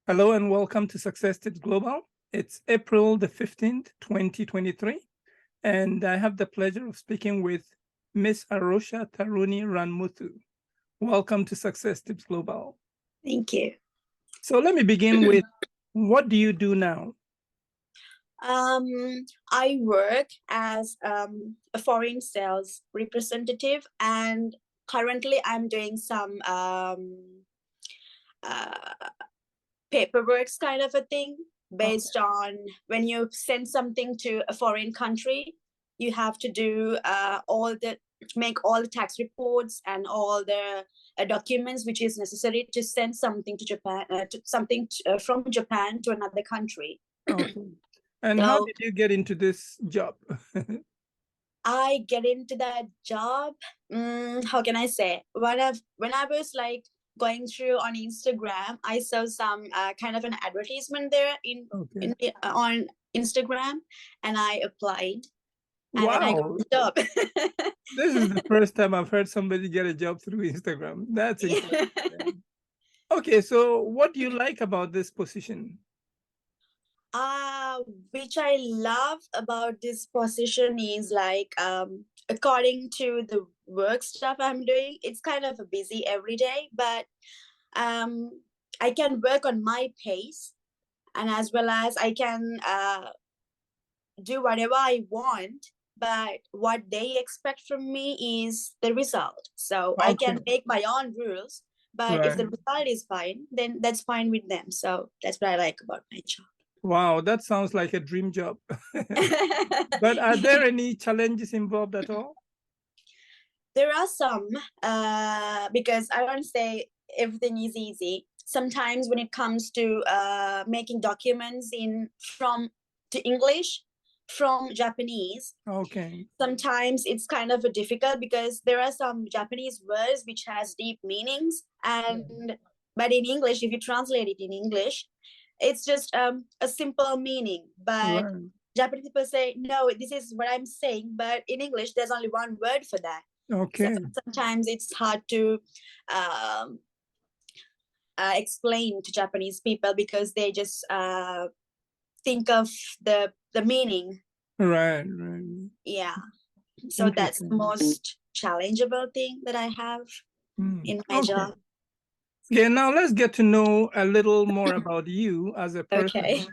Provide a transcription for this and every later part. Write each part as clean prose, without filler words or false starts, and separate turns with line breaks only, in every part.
Hello and welcome to Success Tips Global. It's April the 15th, 2023, and I have the pleasure of speaking with Miss Arosha Tharuni Ranmuthu. Welcome to Success Tips Global.
Thank you.
So let me begin with, what do you do now?
I work as a foreign sales representative, and currently I'm doing some paperwork kind of a thing based on when you send something to a foreign country, you have to do make all the tax reports and all the documents which is necessary to send something to Japan, from Japan to another country.
Okay. And how did you get into this job?
I get into that job, how can I say? When I was like going through on Instagram, I saw some kind of an advertisement there on Instagram, and I applied. And
wow.
then I got the job.
This is the first time I've heard somebody get a job through Instagram. That's incredible. Yeah. Okay, so what do you like about this position?
Which I love about this position is like, according to the work stuff I'm doing, it's kind of a busy every day, but I can work on my pace, and as well as I can do whatever I want, but what they expect from me is the result. So I can make my own rules, but if the result is fine, then that's fine with them. So that's what I like about my job.
Wow, that sounds like a dream job. But are there any challenges involved at all?
There are some, because I don't say everything is easy. Sometimes when it comes to making documents to English from Japanese, sometimes it's kind of difficult because there are some Japanese words which has deep meanings, but in English, if you translate it in English, it's just a simple meaning, but Japanese people say, no, this is what I'm saying, but in English, there's only one word for that. So sometimes it's hard to explain to Japanese people because they just think of the meaning.
Right.
Yeah. So that's the most challengeable thing that I have in my job.
Okay, now let's get to know a little more about you as a person.
Okay.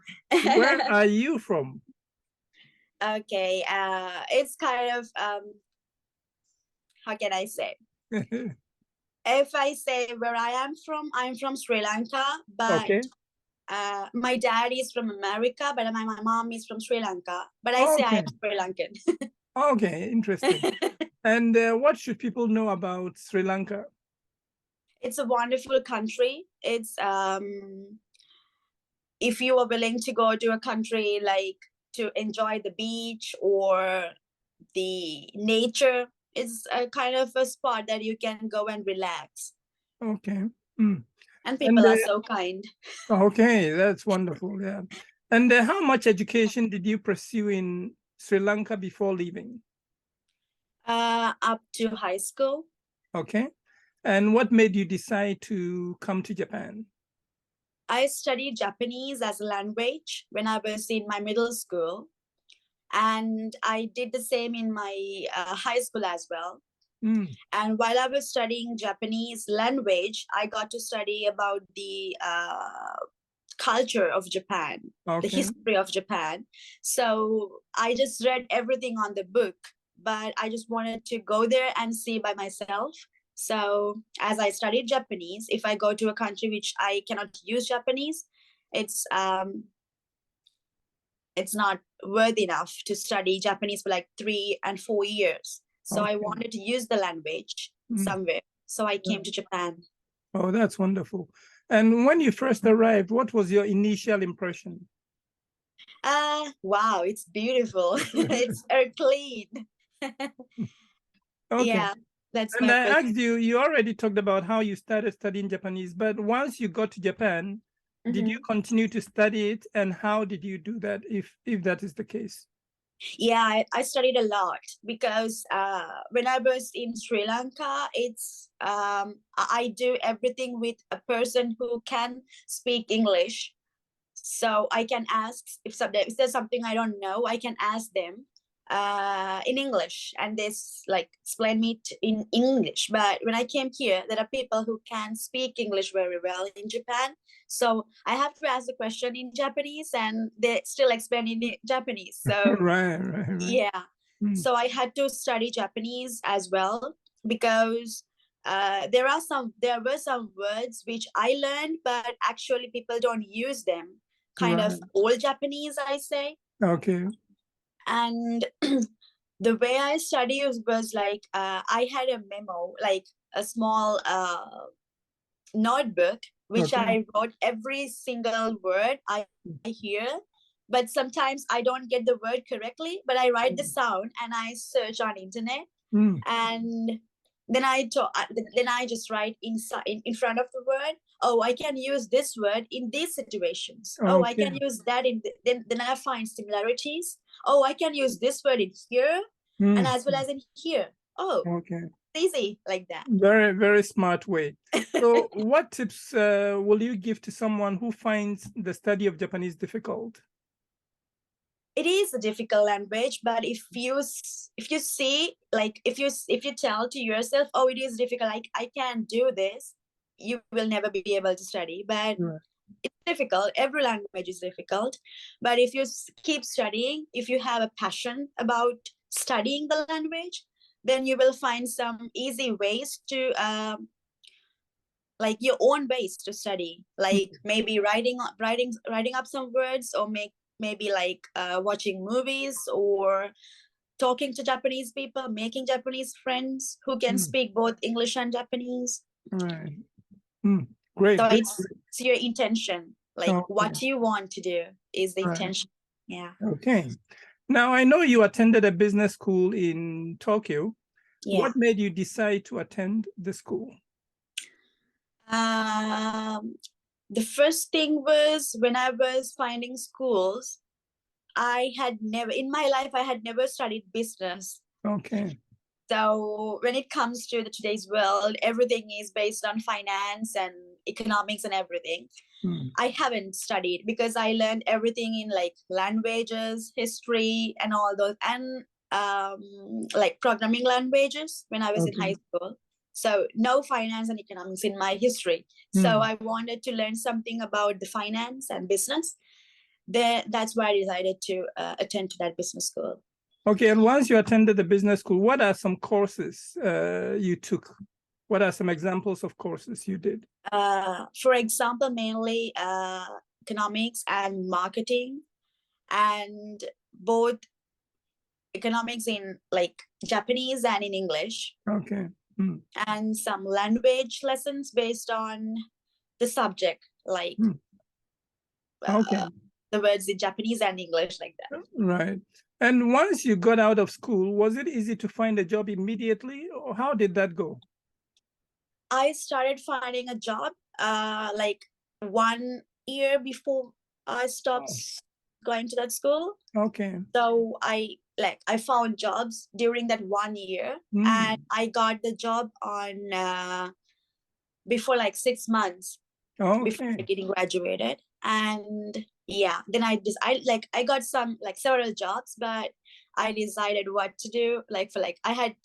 Where are you from?
Okay, it's kind of, how can I say? If I say where I am from, I'm from Sri Lanka, but my dad is from America, but my mom is from Sri Lanka. But I say I'm Sri Lankan.
Okay, interesting. And what should people know about Sri Lanka?
It's a wonderful country. It's if you are willing to go to a country like to enjoy the beach or the nature, it's a kind of a spot that you can go and relax.
Okay.
And people are so kind.
Okay, that's wonderful. Yeah. And how much education did you pursue in Sri Lanka before leaving?
Up to high school.
Okay. And what made you decide to come to Japan?
I studied Japanese as a language when I was in my middle school. And I did the same in my high school as well. And while I was studying Japanese language, I got to study about the culture of Japan, the history of Japan. So I just read everything on the book, but I just wanted to go there and see by myself. So as I studied Japanese, if I go to a country which I cannot use Japanese, it's not worth enough to study Japanese for like 3 and 4 years. So I wanted to use the language somewhere. So I came to Japan.
Oh, that's wonderful. And when you first arrived, what was your initial impression?
Wow, it's beautiful. It's clean. Yeah, that's
and I asked you, you already talked about how you started studying Japanese, but once you got to Japan, did you continue to study it, and how did you do that, if that is the case?
Yeah, I studied a lot because when I was in Sri Lanka, it's I do everything with a person who can speak English. So I can ask if there's something I don't know, I can ask them in English, and they like explain me in English. But when I came here, there are people who can speak English very well in Japan. So I have to ask the question in Japanese, and they still explain in Japanese. So
Right.
yeah, so I had to study Japanese as well because there were some words which I learned, but actually people don't use them. Kind of
Right.
old Japanese, I say.
Okay.
And the way I studied was like I had a memo, like a small notebook, which
Okay.
I wrote every single word I hear. But sometimes I don't get the word correctly, but I write the sound and I search on internet, and then I just write in front of the word. Oh, I can use this word in these situations. Oh, I can
Okay.
use that then I find similarities. Oh, I can use this word in here and as well as in here. Oh,
Okay.
easy like that.
Very, very smart way. So what tips will you give to someone who finds the study of Japanese difficult?
It is a difficult language, but if you see, like if you tell to yourself, oh, it is difficult, like I can't do this, you will never be able to study. But
Right.
it's difficult, every language is difficult, but if you keep studying, if you have a passion about studying the language, then you will find some easy ways to like your own ways to study, like maybe writing up some words, or maybe like watching movies, or talking to Japanese people, making Japanese friends who can speak both English and Japanese.
Right. Great.
So
Great.
it's your intention, like
Okay.
what you want to do is the
Right.
intention. Yeah.
Okay. Now, I know you attended a business school in Tokyo.
Yeah.
What made you decide to attend the school?
The first thing was when I was finding schools, I had never studied business.
Okay.
So when it comes to today's world, everything is based on finance and economics and everything. I haven't studied because I learned everything in like languages, history, and all those, and like programming languages when I was in high school. So no finance and economics in my history. So I wanted to learn something about the finance and business. That's why I decided to attend to that business school.
Okay, and once you attended the business school, what are some courses you took? What are some examples of courses you did?
For example, mainly economics and marketing, and both economics in like Japanese and in English.
Okay.
And some language lessons based on the subject, like the words in Japanese and English, like that.
Right. And once you got out of school, was it easy to find a job immediately, or how did that go?
I started finding a job like 1 year before I stopped going to that school.
Okay.
So I found jobs during that 1 year, and I got the job on before like 6 months before getting graduated. And yeah, then I got some like several jobs, but I decided what to do. Like for like I had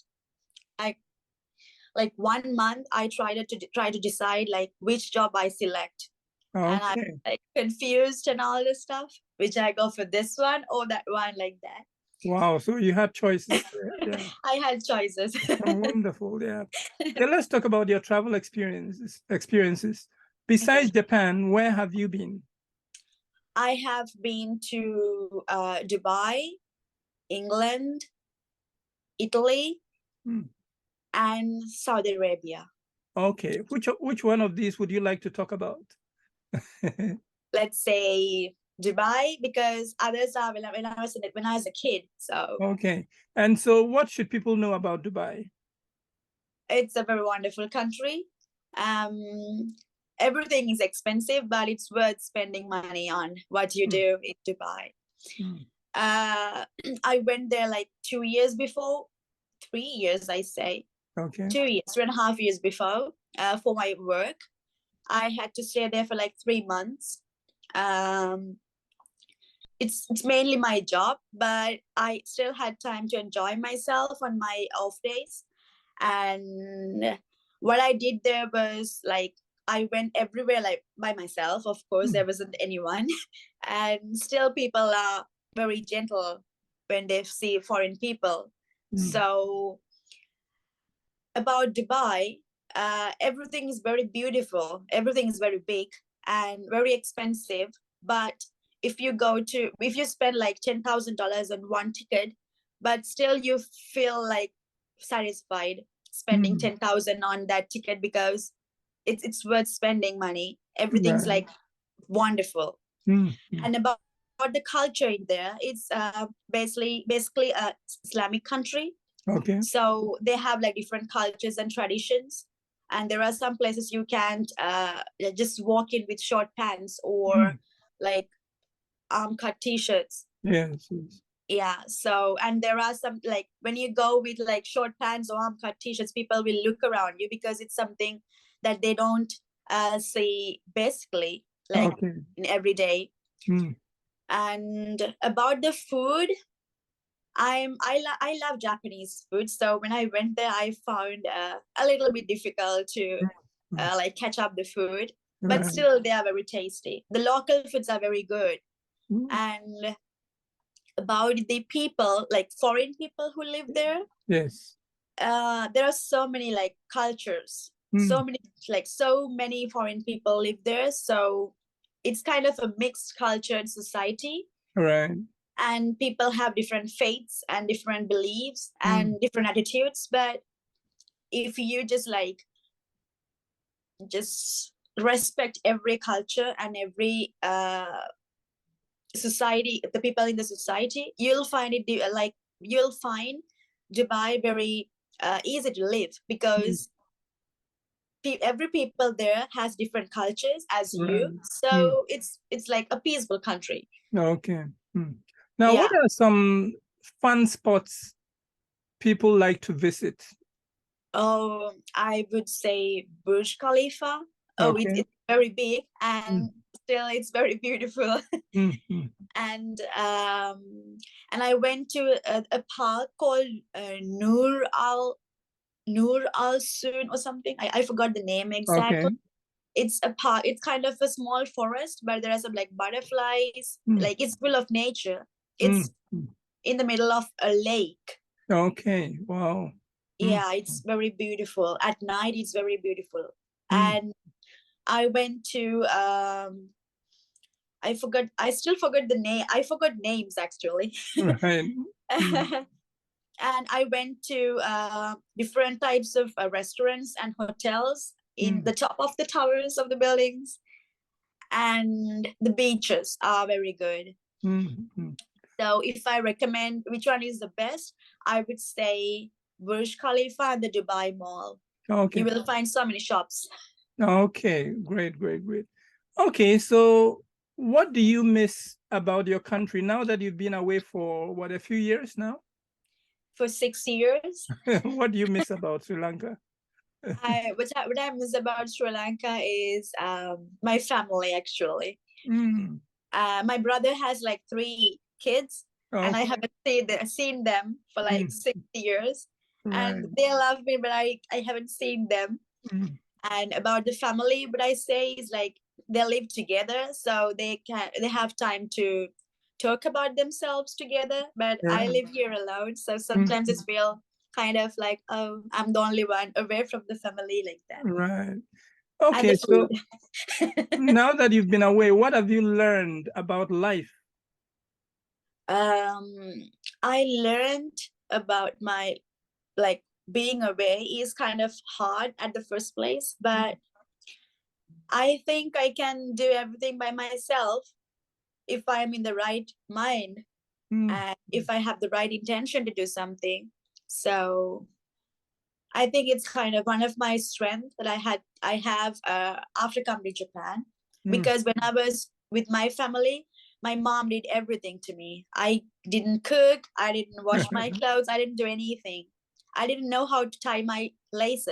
like 1 month I tried to decide like which job I select. And I'm like confused and all this stuff, which I go for this one or that one, like that.
Wow, so you had choices. Yeah.
I had choices.
Wonderful, yeah. Yeah, let's talk about your travel experiences. Besides Japan, where have you been?
I have been to Dubai, England, Italy, and Saudi Arabia.
Okay, which one of these would you like to talk about?
Let's say Dubai, because others are when I was a kid. So
okay, and so what should people know about Dubai?
It's a very wonderful country. Everything is expensive, but it's worth spending money on what you do in Dubai. I went there like 2 years before, 3 years, I say.
Okay.
2 years, 2.5 years before, for my work. I had to stay there for like 3 months. It's mainly my job, but I still had time to enjoy myself on my off days. And what I did there was like I went everywhere like by myself. Of course, there wasn't anyone, and still people are very gentle when they see foreign people. So about Dubai, everything is very beautiful. Everything is very big and very expensive. But if you spend like $10,000 on one ticket, but still you feel like satisfied spending 10,000 on that ticket because it's worth spending money. Everything's like wonderful. And about the culture in there, it's basically a Islamic country.
Okay.
So they have like different cultures and traditions. And there are some places you can't just walk in with short pants or like cut t-shirts.
Yes.
Yeah. So, and there are some like when you go with like short pants or cut t-shirts, people will look around you because it's something that they don't see basically like in every day. And about the food, I love Japanese food. So when I went there, I found a little bit difficult to like catch up the food, but still they are very tasty. The local foods are very good. And about the people, like foreign people who live there,
yes,
there are so many like cultures, so many foreign people live there. So it's kind of a mixed culture and society.
Right.
And people have different faiths and different beliefs and different attitudes. But if you just respect every culture and every society, the people in the society, you'll find Dubai very easy to live because every people there has different cultures as you. So it's like a peaceful country.
Okay. Now, what are some fun spots people like to visit?
Oh, I would say Burj Khalifa. Oh, it's very big and still it's very beautiful. And I went to a park called Nur Al Sun or something. I forgot the name exactly. It's a park. It's kind of a small forest, but there are some like butterflies. Like it's full of nature. It's in the middle of a lake.
Okay. Wow.
Yeah, it's very beautiful. At night, it's very beautiful. And I went to I still forgot the name. I forgot names actually.
Right.
And I went to different types of restaurants and hotels in the top of the towers of the buildings. And the beaches are very good. So if I recommend which one is the best, I would say Burj Khalifa and the Dubai Mall. You will find so many shops.
Okay, great. Okay, so what do you miss about your country now that you've been away for a few years now?
For 6 years.
What do you miss about Sri Lanka?
What I miss about Sri Lanka is my family actually. My brother has like 3 kids, and I haven't seen them for like 6 years. And they love me, but I haven't seen them. And about the family, what I say is like they live together, so they have time to talk about themselves together. But I live here alone, so sometimes it feels kind of like, oh, I'm the only one away from the family like that.
Right. Okay, so now that you've been away, what have you learned about life?
I learned about my being away is kind of hard at the first place, but I think I can do everything by myself if I'm in the right mind and if I have the right intention to do something. So I think it's kind of one of my strengths that I have after coming to Japan, because when I was with my family, my mom did everything to me. I didn't cook, I didn't wash my clothes, I didn't do anything. I didn't know how to tie my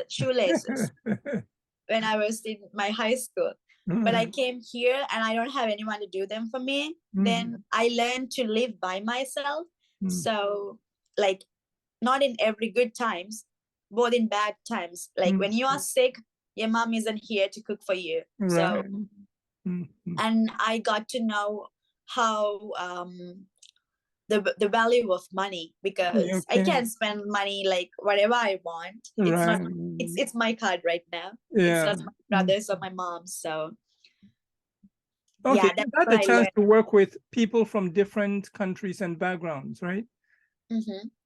shoelaces when I was in my high school. But I came here and I don't have anyone to do them for me. Then I learned to live by myself. So like, not in every good times, but in bad times. Like when you are sick, your mom isn't here to cook for you.
Right.
So, and I got to know how the value of money, because I can't spend money like whatever I want. It's not. It's my card right now. It's not my brother's or my mom's. So
okay,
yeah,
you got the chance to work with people from different countries and backgrounds, right?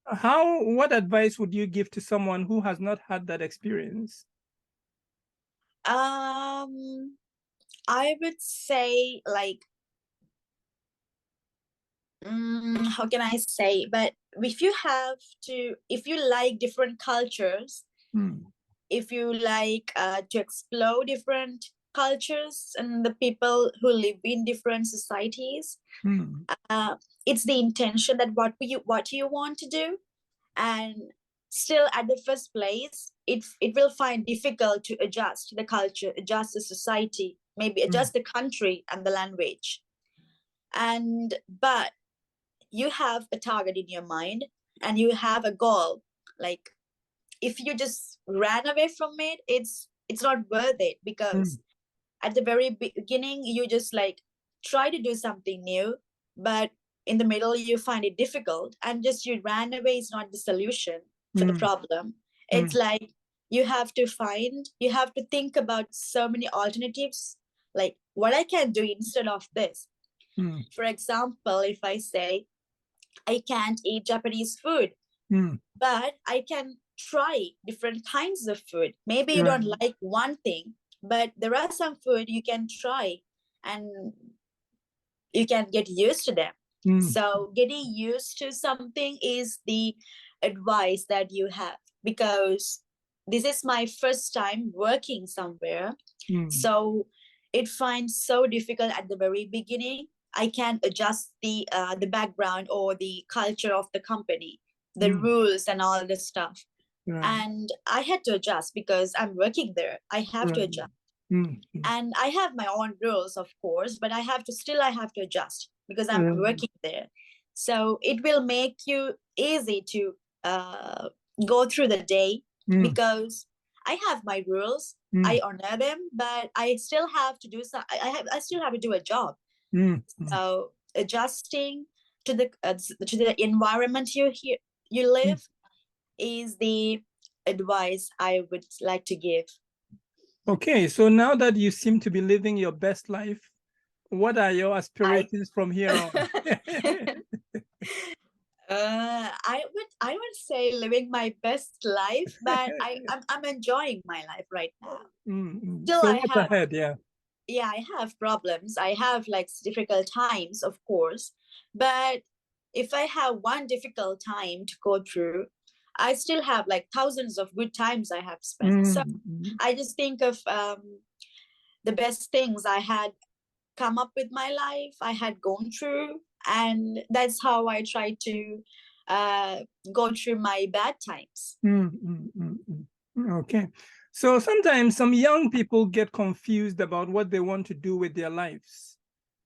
What advice would you give to someone who has not had that experience?
I would say like, how can I say? But if you like different cultures, if you like to explore different cultures and the people who live in different societies, it's the intention that what you want to do. And still at the first place, it will find difficult to adjust the culture, adjust the society, maybe adjust the country and the language. But you have a target in your mind and you have a goal. Like if you just ran away from it, it's not worth it, because at the very beginning you just like try to do something new, but in the middle you find it difficult, and just you ran away is not the solution for the problem. It's like you have to think about so many alternatives, like what I can do instead of this. For example, if I say I can't eat Japanese food, but I can try different kinds of food. Maybe you don't like one thing, but there are some food you can try and you can get used to them. So getting used to something is the advice that you have, because this is my first time working somewhere. So it finds so difficult at the very beginning. I can't adjust the background or the culture of the company, the rules and all this stuff. And I had to adjust because I'm working there. I have to adjust. And I have my own rules, of course, but I have to adjust because I'm working there. So it will make you easy to go through the day, because I have my rules. I honor them, but I still have to do I still have to do a job. So adjusting to the environment you live is the advice I would like to give.
Okay, so now that you seem to be living your best life, what are your aspirations from here on?
I would say living my best life, but I'm enjoying my life right now.
Still, so what's ahead?
Yeah, I have problems. I have like difficult times, of course, but if I have one difficult time to go through, I still have like thousands of good times I have spent. So I just think of the best things I had come up with my life, I had gone through, and that's how I try to go through my bad times.
Okay. So sometimes some young people get confused about what they want to do with their lives.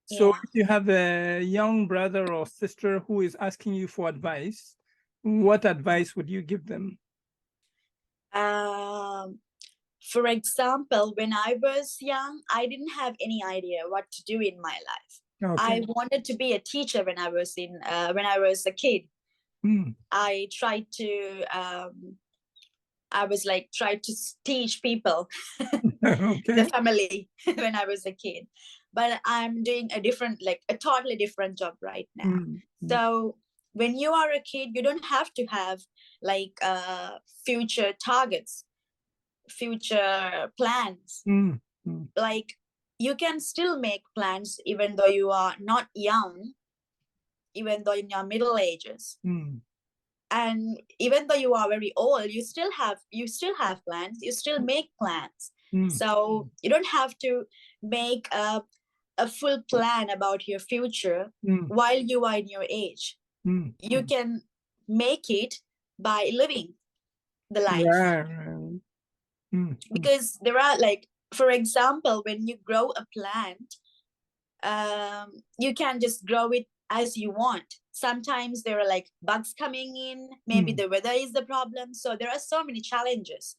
So if you have a young brother or sister who is asking you for advice, what advice would you give them?
For example, when I was young, I didn't have any idea what to do in my life. I wanted to be a teacher when I was a kid. I tried to tried to teach people the family when I was a kid, but I'm doing a totally different job right now. So when you are a kid, you don't have to have future targets, future plans. Like you can still make plans even though you are not young, even though in your middle ages. And even though you are very old, you still have plans, you still make plans. So you don't have to make a full plan about your future while you are in your age. You can make it by living the life.
Right.
Because there are, like, for example, when you grow a plant, you can just grow it as you want. Sometimes there are like bugs coming in, maybe the weather is the problem. So there are so many challenges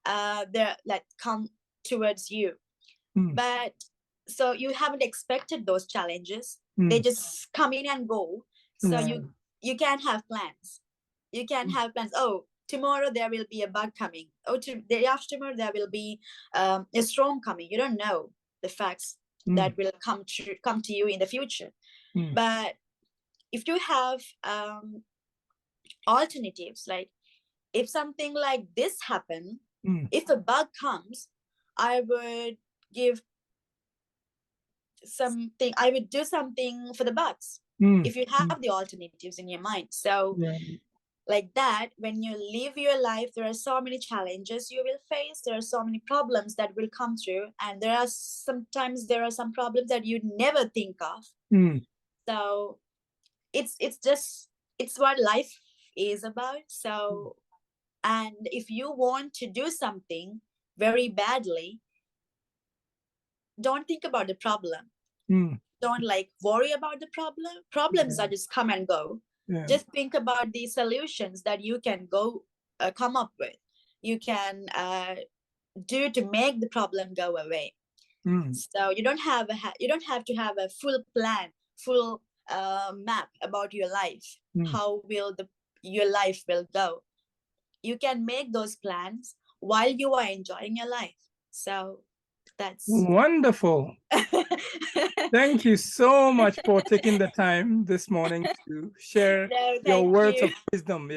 that come towards you. But so you haven't expected those challenges. They just come in and go. So you can have plans. You can have plans. Oh, tomorrow there will be a bug coming. Oh, the day after tomorrow there will be a storm coming. You don't know the facts that will come to you in the future. But if you have alternatives, like if something like this happen, if a bug comes, I would do something for the bugs. If you have the alternatives in your mind. So like that, when you live your life, there are so many challenges you will face. There are so many problems that will come through, and there are some problems that you never think of. So it's what life is about. So, and if you want to do something very badly, don't think about the problem. Don't like worry about the problem. Problems are just come and go. Just think about the solutions that you can come up with. You can do to make the problem go away. So you don't have to have a full plan, full map about your life. How will your life will go? You can make those plans while you are enjoying your life. So that's
wonderful. Thank you so much for taking the time this morning to share your words of wisdom,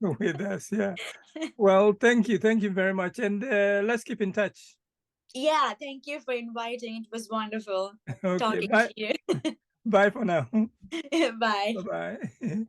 with us. Well, thank you very much, and let's keep in touch.
Yeah, thank you for inviting. It was wonderful talking to you.
Bye for now.
Bye.
Bye-bye.